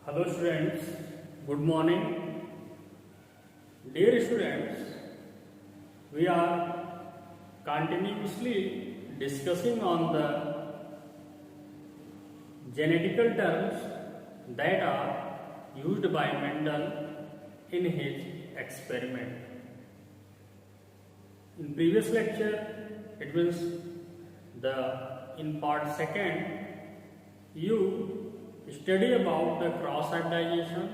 Hello students, good morning. Dear students, we are continuously discussing on the genetical terms that are used by Mendel in his experiment. In previous lecture, it means in part second, you study about the cross hybridization,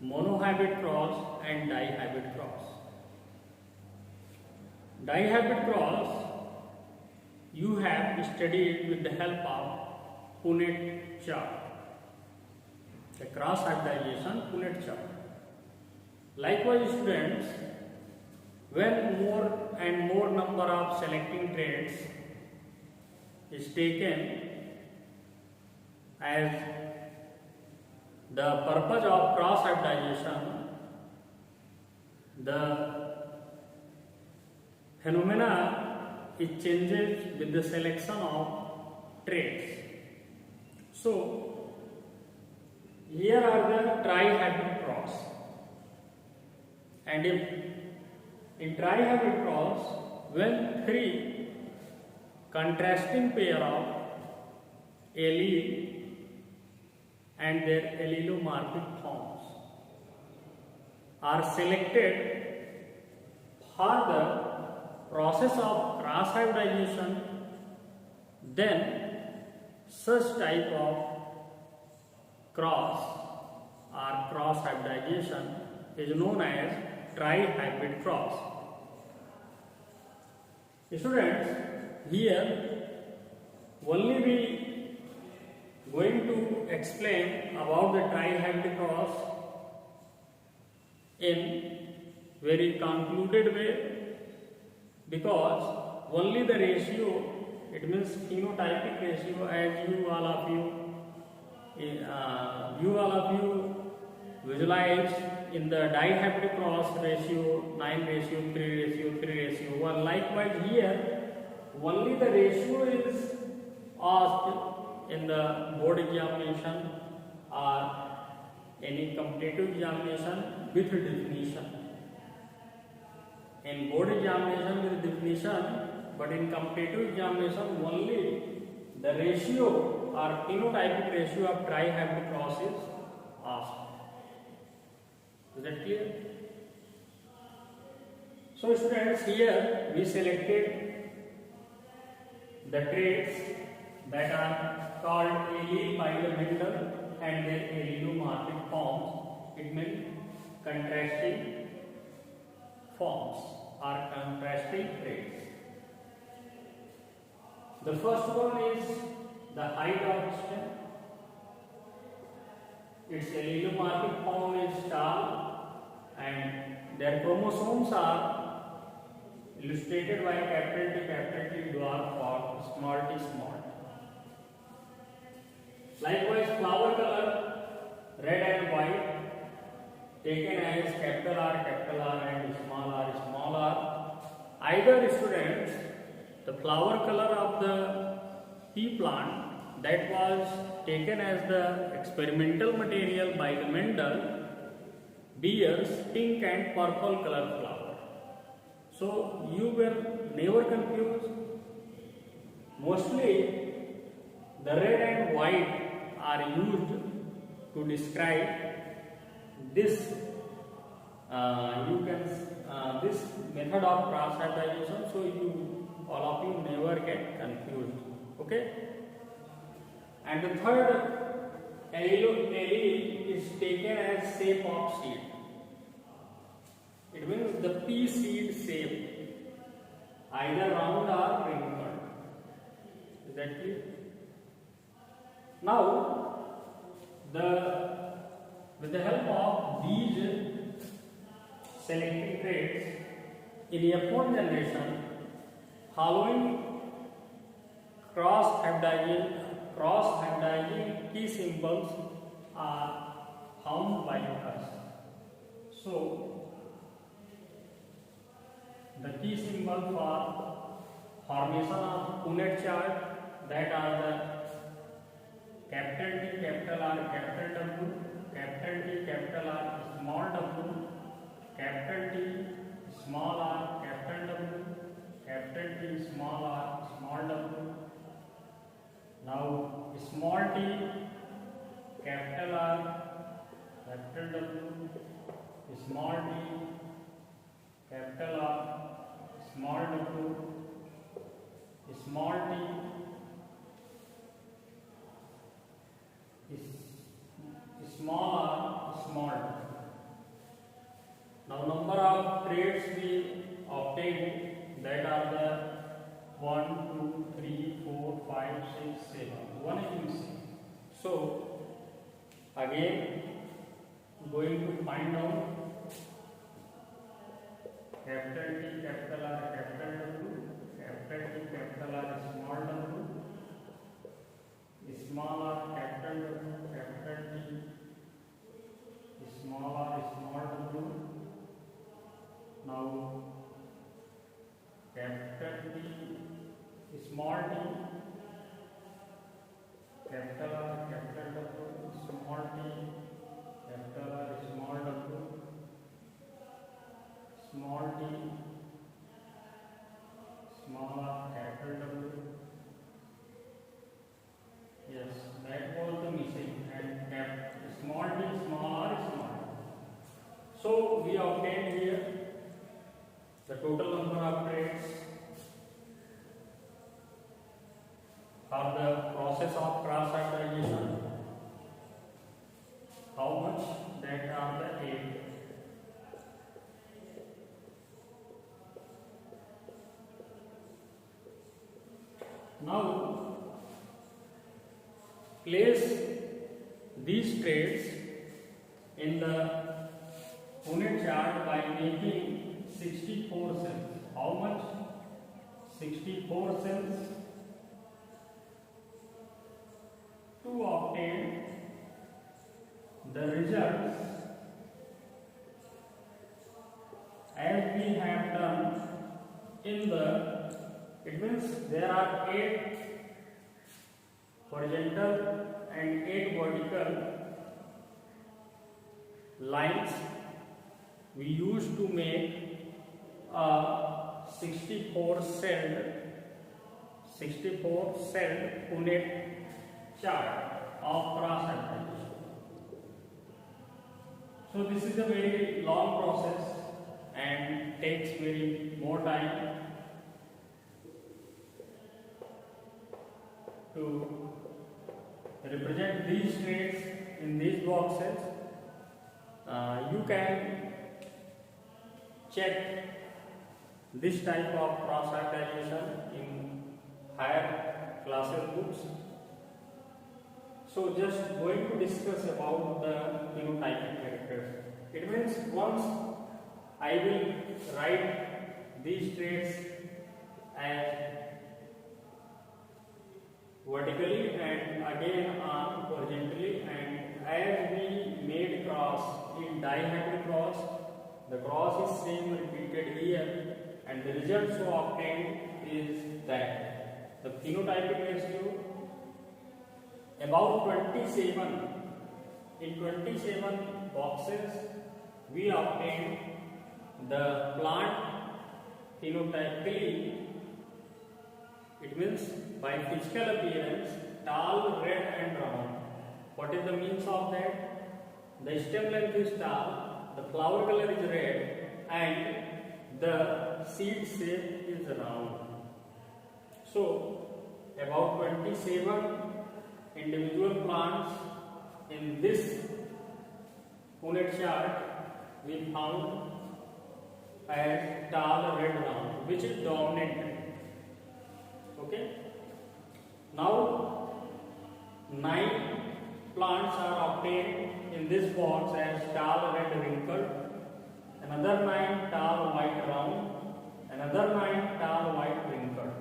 monohybrid cross and dihybrid cross. Dihybrid cross you have studied with the help of Punnett chart. The cross hybridization Punnett chart. Likewise students, when more and more number of selecting traits is taken as the purpose of cross hybridization, the phenomena it changes with the selection of traits. So here are the trihybrid cross, and if in trihybrid cross, when three contrasting pair of allele and their allelomorphic forms are selected for the process of cross hybridization, then such type of cross or cross hybridization is known as trihybrid cross. Students, here only we going to explain about the trihybrid cross in very concluded way, because only the ratio, it means phenotypic ratio, as you all of you visualize in the dihybrid cross ratio 9:3:3:1. Likewise here only the ratio is asked in the board examination or any competitive examination with definition. In board examination with definition, but in competitive examination only the ratio or phenotypic ratio of trihybrid cross is asked. Is that clear? So students, here we selected the traits that are called allele by the Mendel and their allelomorphic forms. It means contrasting forms or contrasting traits. The first one is the height of stem. Its allelomorphic form is tall and their chromosomes are illustrated by capital T, dwarf or small t, small. Likewise, flower color red and white taken as capital R and small r. Either students, the flower color of the pea plant that was taken as the experimental material by the Mendel bears pink and purple color flower. So you were never confused. Mostly the red and white are used to describe this this method of cross hybridization, so all of you never get confused. Okay? And the third allele is taken as shape of seed. It means the pea seed shape, either round or wrinkled. Is that clear? Now, with the help of these selected traits in F1 generation, following cross hybridizing key symbols are found by us. So, the key symbol for formation of Punnett chart, that are the capital T, capital R, capital W, small r, capital W, capital T, small r, small w. Now small t, capital R, capital W, small t, capital R, small w, small t, small r, small t. Now number of traits we obtained, that are the 1, 2, 3, 4, 5, 6, 7. One is missing. So again going to find out capital T, capital R, capital W, capital T, capital R, small w, small r, capital W, capital T, small r, small w. Now capital T, small t, capital R, capital W, small t, capital R, small w, small t, small r, capital W. Yes, that was the missing, and small t, small r, small. So we obtained here the total number of traits for the process of cross factorization. How much? That are the 8. Now place these traits in the Punnett chart by making 64 cells. How much? 64 cells to obtain the results as we have done in the, it means there are 8 horizontal and 8 vertical lines. We used to make a 64 celled Punnett chart of cross factorization. So this is a very long process and takes very more time to represent these traits in these boxes. You can check this type of cross factorization in higher classes books. So just going to discuss about the phenotypic characters. It means once I will write these traits as vertically and again on horizontally, and as we made cross in dihedral cross, the cross is same repeated here, and the result so obtained is that the phenotypic ratio about 27. In 27 boxes we obtained the plant phenotypically. It means by physical appearance, tall, red and round. What is the means of that? The stem length is tall, the flower color is red, and the seed shape is round. So about 27 individual plants in this Punnett chart we found as tall, red, round, which is dominant. Okay. Now 9 plants are obtained in this box as tall, red, wrinkled, another 9 tall, white, round, another 9 tall, white, wrinkled.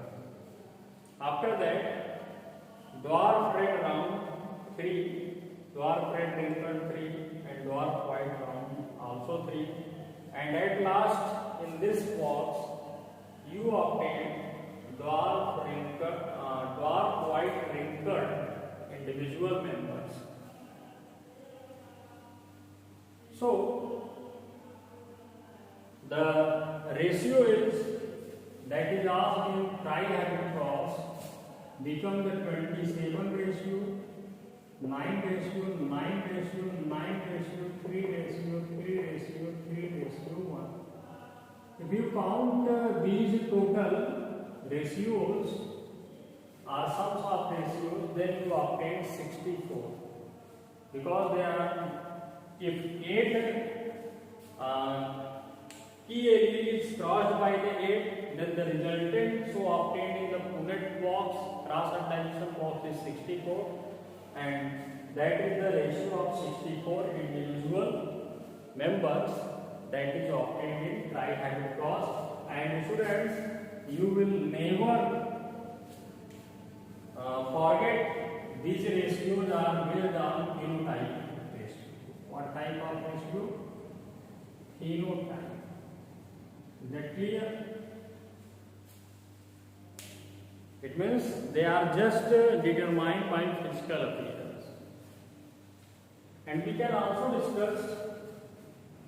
After that, dwarf red round 3, dwarf red wrinkled 3, and dwarf white round also 3, and at last in this box you obtain dwarf white wrinkled individual members. So the ratio is that is asked in tri-hybrid cross become the 27 ratio, 9 ratio, 9 ratio, 9 ratio, 3 ratio, 3 ratio, 3 ratio 1. If you count these total ratios or sums of ratios, then you obtain 64. Because there are, if 8 key area is crossed by the 8, then the resultant so obtained in the Punnett box, cross and dimension box is 64, and that is the ratio of 64 individual members that is obtained in tri-hybrid cross. And students, you will never forget these ratios are based on phenotype ratio. What type of ratio? Phenotype. Is that clear? It means they are just determined by physical appearance. And we can also discuss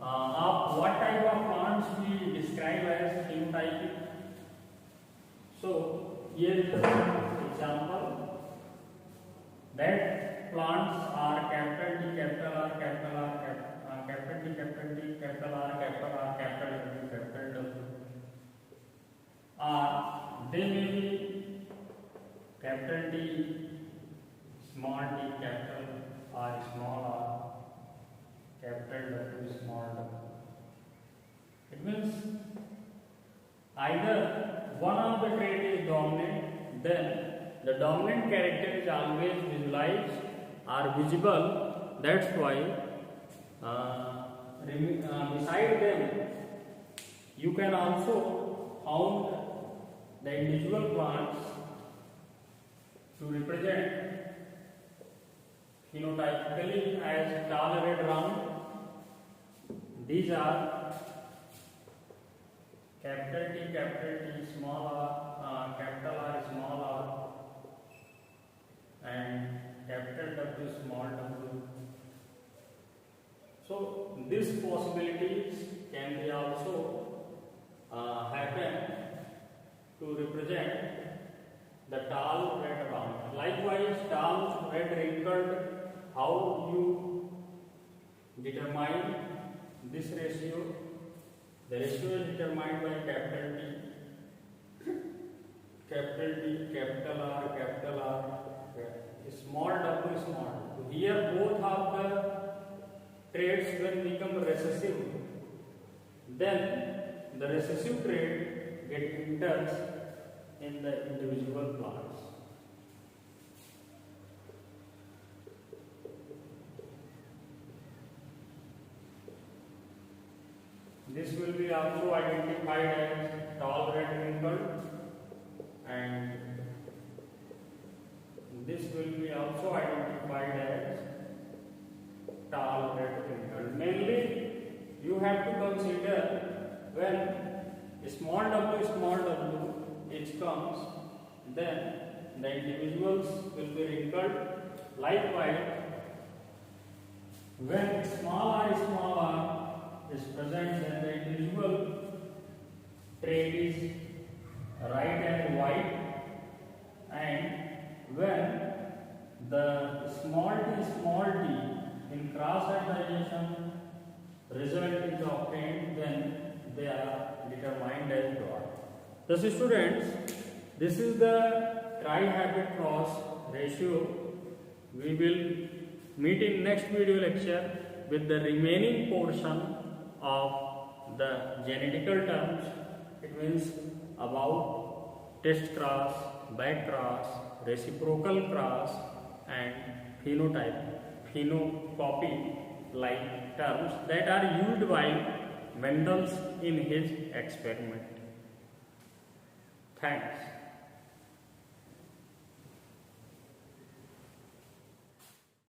of what type of plants we describe as phenotypic. So here is an example that plants are capital D, capital R, capital R, capital D, capital D, capital R, capital R, capital W, capital W. They may be capital D, small d, capital R, small r, capital W, small w. It means either one of the trait is dominant, then the dominant character is always visualized or visible. That's why beside them you can also count the individual plants to represent phenotypically as tall, red, round. These are capital T, small r, capital R, small r, and capital W, small w. So these possibilities can be also happen to represent the tall, red, round. Likewise, tall, red, wrinkled, how you determine this ratio? The ratio is determined by capital T, capital R, small w, small. So here both of the traits will become recessive. Then the recessive trait get enters in the individual plants. This will be also identified as tall, red, wrinkled, and this will be also identified as tall, red, wrinkled. Mainly, you have to consider when small w it comes, then the individuals will be wrinkled. Likewise, when small r is present, then the individual trait is right and white, and when the small t in cross hybridization result is obtained, then they are determined as dwarf. Thus, students, this is the tri-hybrid cross ratio. We will meet in next video lecture with the remaining portion of the genetical terms. It means about test cross, back cross, reciprocal cross, and phenocopy like terms that are used by Mendel in his experiment. Thanks.